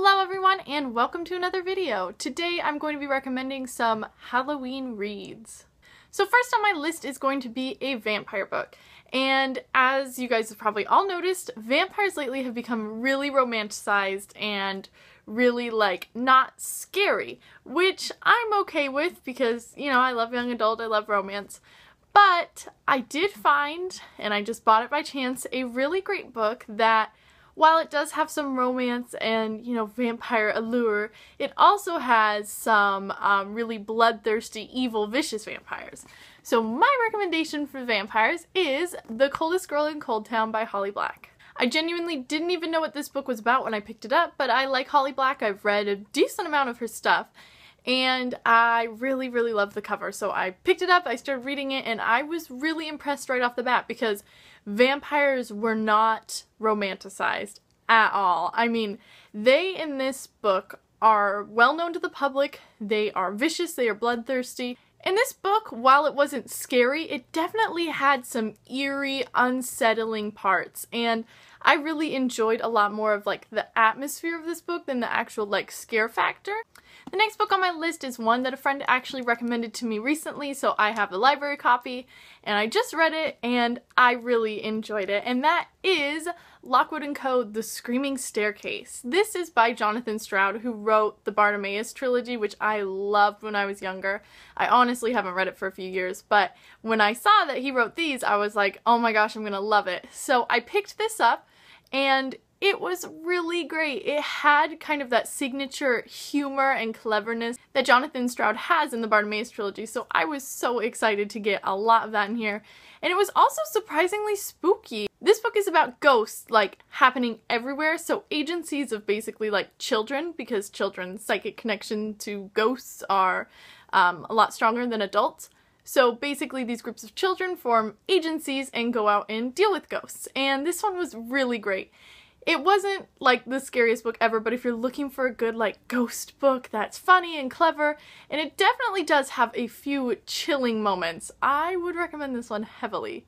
Hello everyone and welcome to another video. Today I'm going to be recommending some Halloween reads. So first on my list is going to be a vampire book. And as you guys have probably all noticed, vampires lately have become really romanticized and really not scary, which I'm okay with because, you know, I love young adult, I love romance. But I did find, and I just bought it by chance, a really great book that while it does have some romance and, you know, vampire allure, it also has some really bloodthirsty, evil, vicious vampires. So my recommendation for vampires is The Coldest Girl in Cold Town by Holly Black. I genuinely didn't even know what this book was about when I picked it up, but I like Holly Black. I've read a decent amount of her stuff, and I really love the cover. So I picked it up, I started reading it, and I was really impressed right off the bat because vampires were not romanticized at all. I mean, they in this book are well known to the public, they are vicious, they are bloodthirsty. In this book, while it wasn't scary, it definitely had some eerie, unsettling parts, and I really enjoyed a lot more of the atmosphere of this book than the actual scare factor. The next book on my list is one that a friend actually recommended to me recently, so I have the library copy, and I just read it, and I really enjoyed it, and that is Lockwood & Co. The Screaming Staircase. This is by Jonathan Stroud, who wrote the Bartimaeus trilogy, which I loved when I was younger. I honestly haven't read it for a few years, but when I saw that he wrote these, I was like, oh my gosh, I'm gonna love it. So I picked this up, and it was really great. It had kind of that signature humor and cleverness that Jonathan Stroud has in the Bartimaeus trilogy, so I was so excited to get a lot of that in here. And it was also surprisingly spooky. This book is about ghosts, happening everywhere, so agencies of basically, children, because children's psychic connection to ghosts are a lot stronger than adults. So basically these groups of children form agencies and go out and deal with ghosts. And this one was really great. It wasn't the scariest book ever, but if you're looking for a good ghost book that's funny and clever, and it definitely does have a few chilling moments, I would recommend this one heavily.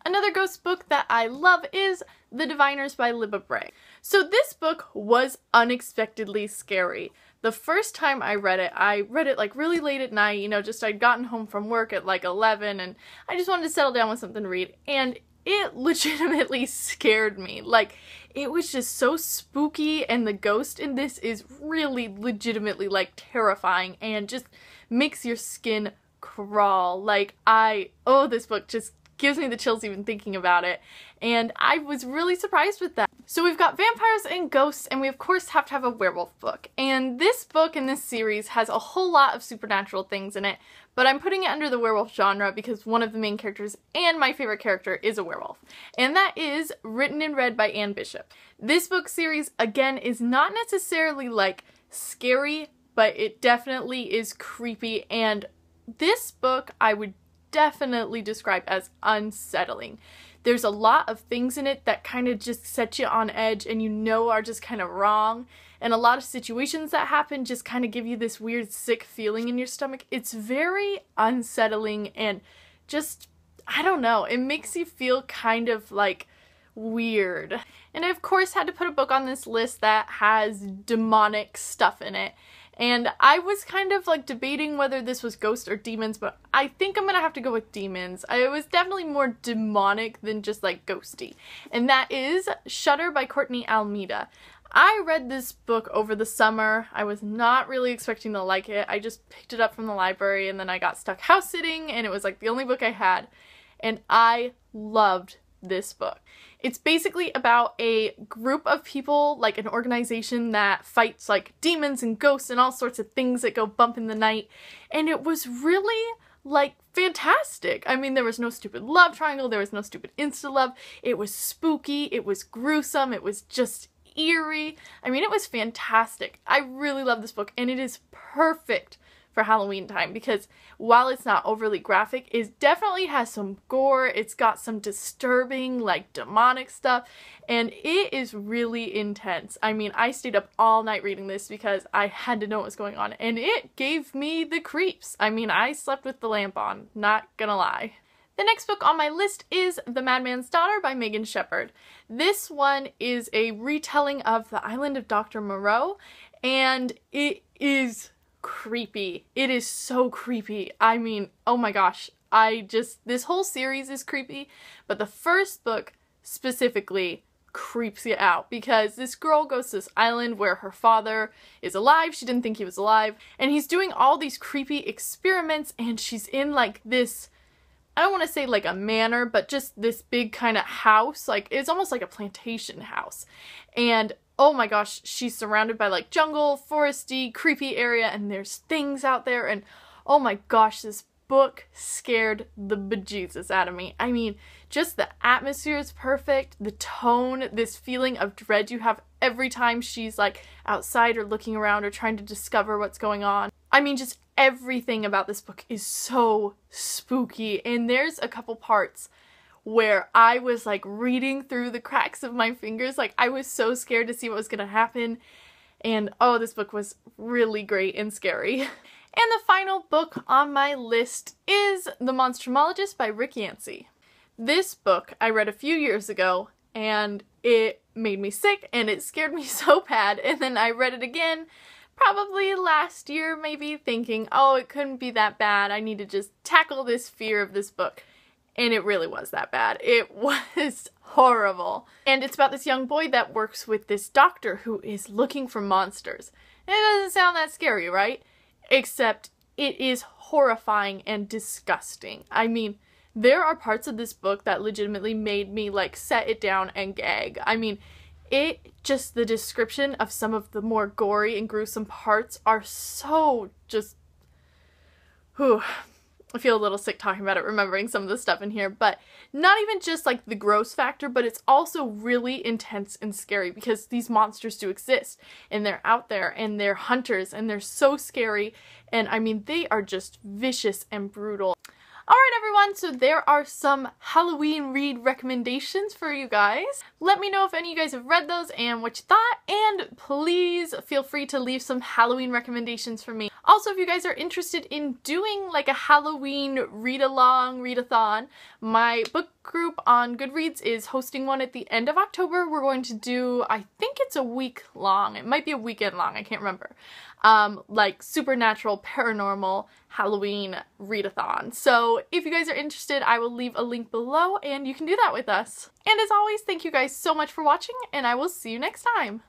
Another ghost book that I love is The Diviners by Libba Bray. So this book was unexpectedly scary. The first time I read it really late at night, you know, I'd gotten home from work at 11 and I just wanted to settle down with something to read, and it legitimately scared me. It was just so spooky, and the ghost in this is really legitimately terrifying and just makes your skin crawl. This book just gives me the chills even thinking about it, and I was really surprised with that. So we've got vampires and ghosts, and we of course have to have a werewolf book. And this book in this series has a whole lot of supernatural things in it, but I'm putting it under the werewolf genre because one of the main characters and my favorite character is a werewolf. And that is Written and Read by Anne Bishop. This book series, again, is not necessarily scary, but it definitely is creepy, and this book I would definitely describe as unsettling. There's a lot of things in it that kind of just set you on edge and you know are just kind of wrong, and a lot of situations that happen just kind of give you this weird sick feeling in your stomach. It's very unsettling and just, I don't know, it makes you feel kind of weird. And I of course had to put a book on this list that has demonic stuff in it. And I was kind of debating whether this was ghosts or demons, but I think I'm gonna have to go with demons. It was definitely more demonic than just ghosty. And that is Shudder by Courtney Almeida. I read this book over the summer. I was not really expecting to like it. I just picked it up from the library and then I got stuck house sitting and it was the only book I had. And I loved this book. It's basically about a group of people, an organization that fights demons and ghosts and all sorts of things that go bump in the night, and it was really fantastic. I mean, there was no stupid love triangle, there was no stupid insta-love, it was spooky, it was gruesome, it was just eerie. I mean, it was fantastic. I really love this book, and it is perfect for Halloween time because while it's not overly graphic, it definitely has some gore, it's got some disturbing demonic stuff, and it is really intense. I mean, I stayed up all night reading this because I had to know what was going on, and it gave me the creeps. I mean, I slept with the lamp on, not gonna lie. The next book on my list is The Madman's Daughter by Megan Shepherd. This one is a retelling of The Island of Dr. Moreau, and it is creepy. It is so creepy. I mean, oh my gosh. This whole series is creepy, but the first book specifically creeps you out because this girl goes to this island where her father is alive. She didn't think he was alive, and he's doing all these creepy experiments, and she's in like this, I don't want to say like a manor, but just this big kind of house. Like, it's almost like a plantation house. And oh my gosh, she's surrounded by like jungle, foresty, creepy area, and there's things out there, and oh my gosh, this book scared the bejesus out of me. I mean, just the atmosphere is perfect, the tone, this feeling of dread you have every time she's like outside or looking around or trying to discover what's going on. I mean, just everything about this book is so spooky, and there's a couple parts where I was like reading through the cracks of my fingers. Like, I was so scared to see what was gonna happen, and oh, this book was really great and scary. And the final book on my list is The Monstrumologist by Rick Yancey. This book I read a few years ago, and it made me sick, and it scared me so bad, and then I read it again probably last year maybe, thinking, oh, it couldn't be that bad, I need to just tackle this fear of this book. And it really was that bad. It was horrible. And it's about this young boy that works with this doctor who is looking for monsters. And it doesn't sound that scary, right? Except it is horrifying and disgusting. I mean, there are parts of this book that legitimately made me like set it down and gag. I mean, the description of some of the more gory and gruesome parts are so just, whew. I feel a little sick talking about it, remembering some of the stuff in here, but not even just like the gross factor, but it's also really intense and scary because these monsters do exist, and they're out there, and they're hunters, and they're so scary, and I mean, they are just vicious and brutal. Alright everyone, so there are some Halloween read recommendations for you guys. Let me know if any of you guys have read those and what you thought, and please feel free to leave some Halloween recommendations for me. Also, if you guys are interested in doing like a Halloween read-along, read-a-thon, my book group on Goodreads is hosting one at the end of October. We're going to do, I think it's a week long, it might be a weekend long, I can't remember. Like supernatural, paranormal, Halloween read-a-thon. So if you guys are interested, I will leave a link below and you can do that with us. And as always, thank you guys so much for watching, and I will see you next time.